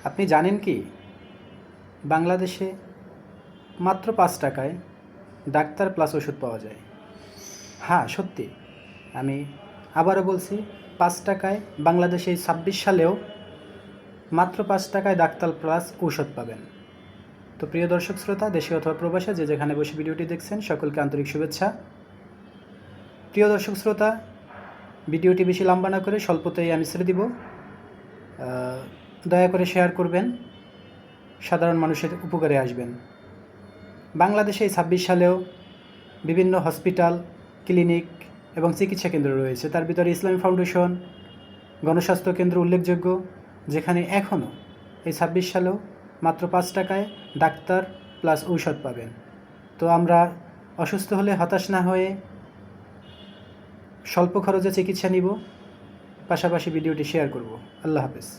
আপনি জানেন কি বাংলাদেশে মাত্র 5 টাকায় ডাক্তার প্লাস ওষুধ পাওয়া যায়? হ্যাঁ, সত্যি। আমি আবারও বলছি, 5 টাকায় বাংলাদেশে এই 26 সালেও মাত্র 5 টাকায় ডাক্তার প্লাস ঔষধ পাবেন। তো প্রিয় দর্শক শ্রোতা, দেশে অথবা প্রবাসে যে যেখানে বসে ভিডিওটি দেখছেন, সকলকে আন্তরিক শুভেচ্ছা। প্রিয় দর্শক শ্রোতা, ভিডিওটি বেশি লম্বা না করে স্বল্পতেই আমি ছেড়ে দিব। দয়া করে শেয়ার করবেন, সাধারণ মানুষের উপকারে আসবেন। বাংলাদেশে এই 26 সালেও বিভিন্ন হসপিটাল, ক্লিনিক এবং চিকিৎসা কেন্দ্র রয়েছে। তার ভিতরে ইসলামী ফাউন্ডেশন, গণস্বাস্থ্য কেন্দ্র উল্লেখযোগ্য, যেখানে এখনও এই 26 সালেও মাত্র 5 টাকায় ডাক্তার প্লাস ঔষধ পাবেন। তো আমরা অসুস্থ হলে হতাশ না হয়ে স্বল্প খরচে চিকিৎসা নিব, পাশাপাশি ভিডিওটি শেয়ার করব। আল্লাহ হাফেজ।